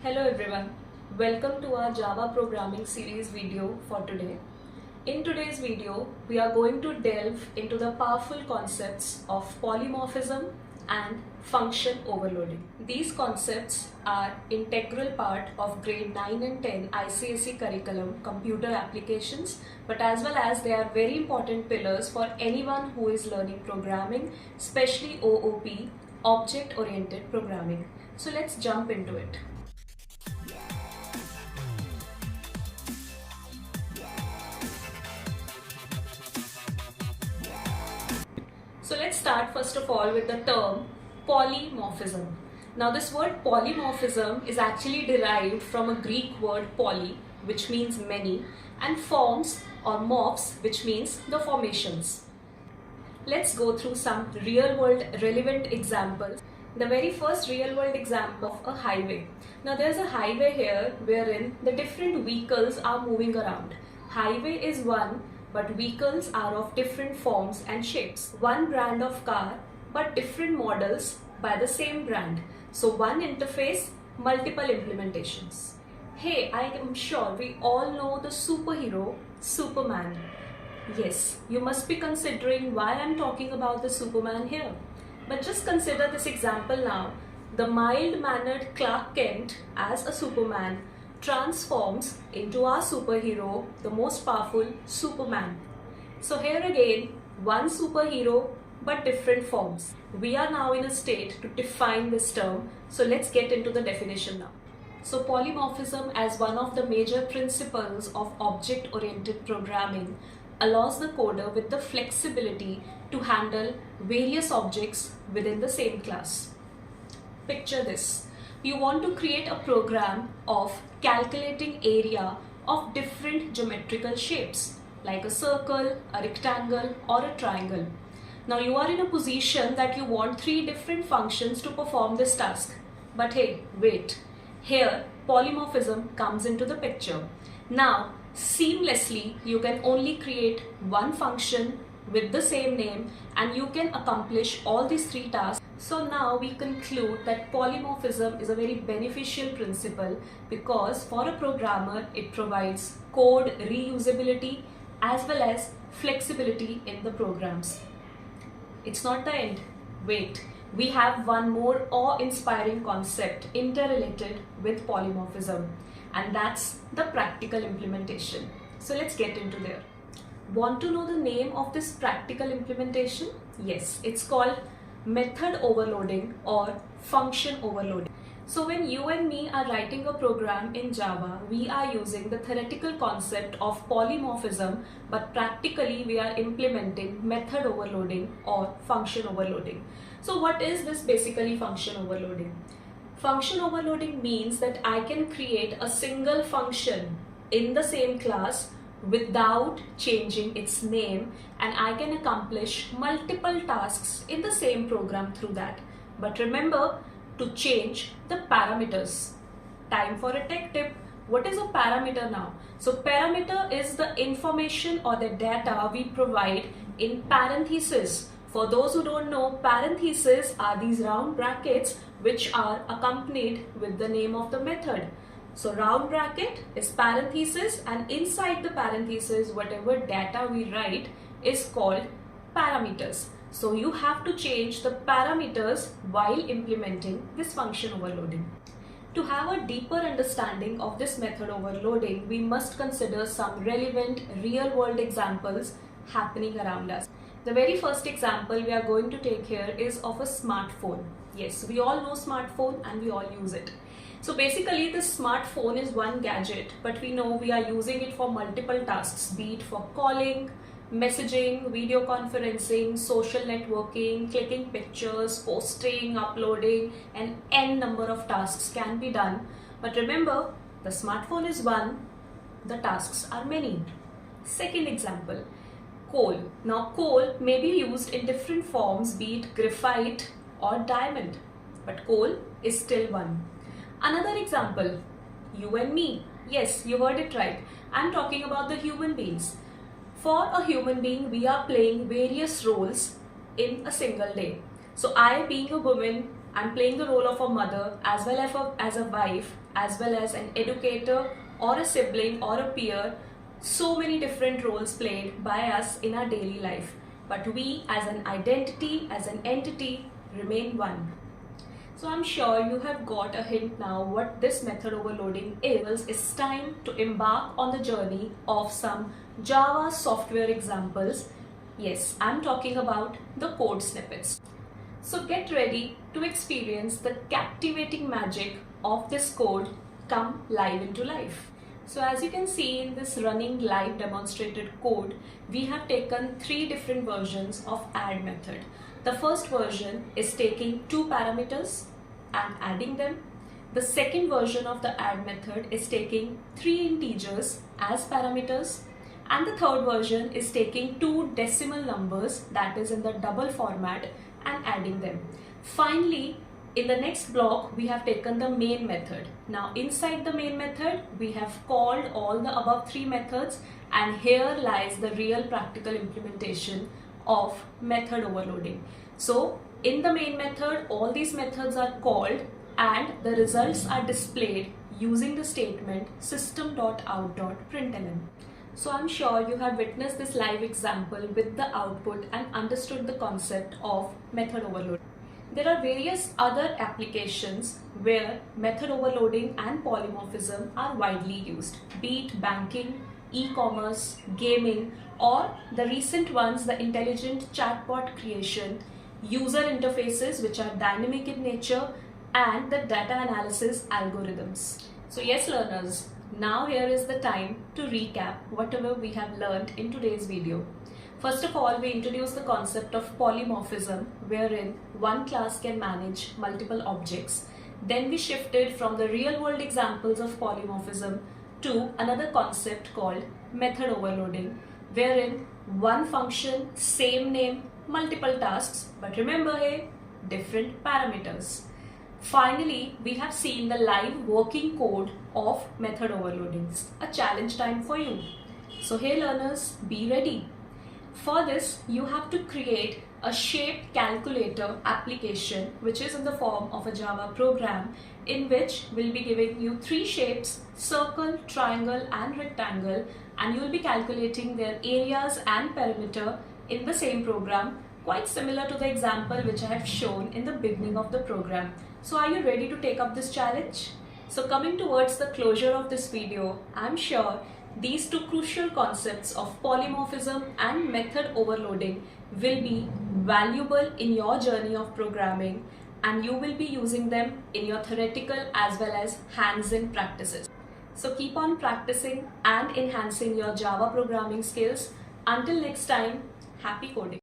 Hello everyone, welcome to our Java programming series video for today. In today's video, we are going to delve into the powerful concepts of polymorphism and function overloading. These concepts are integral part of grade 9 and 10 ICSE curriculum computer applications, but as well as they are very important pillars for anyone who is learning programming, especially OOP, object-oriented programming. So let's jump into it. So let's start first of all with the term polymorphism. Now this word polymorphism is actually derived from a Greek word poly, which means many, and forms or morphs, which means the formations. Let's go through some real world relevant examples. The very first real world example of a highway. Now there's a highway here wherein the different vehicles are moving around. Highway is one, but vehicles are of different forms and shapes. One brand of car, but different models by the same brand. So one interface, multiple implementations. Hey, I am sure we all know the superhero, Superman. Yes, you must be considering why I'm talking about the Superman here. But just consider this example now. The mild-mannered Clark Kent as a Superman transforms into our superhero, the most powerful Superman. So here again, one superhero but different forms. We are now in a state to define this term. So let's get into the definition now. So polymorphism as one of the major principles of object-oriented programming allows the coder with the flexibility to handle various objects within the same class. Picture this. You want to create a program of calculating area of different geometrical shapes like a circle, a rectangle or a triangle. Now you are in a position that you want 3 different functions to perform this task. But hey, wait. Here polymorphism comes into the picture. Now seamlessly you can only create one function with the same name and you can accomplish all these 3 tasks. So now we conclude that polymorphism is a very beneficial principle because for a programmer it provides code reusability as well as flexibility in the programs. It's not the end. Wait, we have one more awe-inspiring concept interrelated with polymorphism, and that's the practical implementation. So let's get into there. Want to know the name of this practical implementation? Yes, it's called method overloading or function overloading. So when you and me are writing a program in Java, we are using the theoretical concept of polymorphism, but practically we are implementing method overloading or function overloading. So what is this basically function overloading? Function overloading means that I can create a single function in the same class without changing its name, and I can accomplish multiple tasks in the same program through that. But remember to change the parameters. Time for a tech tip. What is a parameter now? So parameter is the information or the data we provide in parentheses. For those who don't know, parentheses are these round brackets which are accompanied with the name of the method. So round bracket is parenthesis, and inside the parenthesis whatever data we write is called parameters. So you have to change the parameters while implementing this function overloading. To have a deeper understanding of this method overloading, we must consider some relevant real-world examples happening around us. The very first example we are going to take here is of a smartphone. Yes, we all know smartphone and we all use it. So basically this smartphone is one gadget, but we know we are using it for multiple tasks, be it for calling, messaging, video conferencing, social networking, clicking pictures, posting, uploading, and n number of tasks can be done. But remember, the smartphone is one, the tasks are many. Second example, coal. Now coal may be used in different forms, be it graphite or diamond, but coal is still one. Another example, you and me. Yes, you heard it right. I'm talking about the human beings. For a human being, we are playing various roles in a single day. So I, being a woman, I'm playing the role of a mother as well as a wife, as well as an educator or a sibling or a peer. So many different roles played by us in our daily life. But we as an identity, as an entity, remain one. So I'm sure you have got a hint now what this method overloading is. It's time to embark on the journey of some Java software examples. Yes, I'm talking about the code snippets. So get ready to experience the captivating magic of this code come live into life. So as you can see in this running live demonstrated code, we have taken 3 different versions of add method. The first version is taking 2 parameters and adding them. The second version of the add method is taking 3 integers as parameters. And the third version is taking 2 decimal numbers, that is in the double format, and adding them. Finally, in the next block, we have taken the main method. Now inside the main method, we have called all the above 3 methods, and here lies the real practical implementation of method overloading. So in the main method, all these methods are called and the results are displayed using the statement system.out.println. So I'm sure you have witnessed this live example with the output and understood the concept of method overloading. There are various other applications where method overloading and polymorphism are widely used, be it banking, e-commerce, gaming, or the recent ones, the intelligent chatbot creation, user interfaces which are dynamic in nature, and the data analysis algorithms. So yes learners, now here is the time to recap whatever we have learned in today's video. First of all, we introduced the concept of polymorphism, wherein one class can manage multiple objects. Then we shifted from the real world examples of polymorphism to another concept called method overloading, wherein one function, same name, multiple tasks, but remember here, different parameters. Finally, we have seen the live working code of method overloadings, a challenge time for you. So hey learners, be ready. For this, you have to create a shape calculator application which is in the form of a Java program, in which we'll be giving you 3 shapes: circle, triangle and rectangle, and you'll be calculating their areas and perimeter in the same program, quite similar to the example which I have shown in the beginning of the program. So are you ready to take up this challenge? So coming towards the closure of this video, I'm sure these 2 crucial concepts of polymorphism and method overloading will be valuable in your journey of programming, and you will be using them in your theoretical as well as hands-on practices. So keep on practicing and enhancing your Java programming skills. Until next time, happy coding.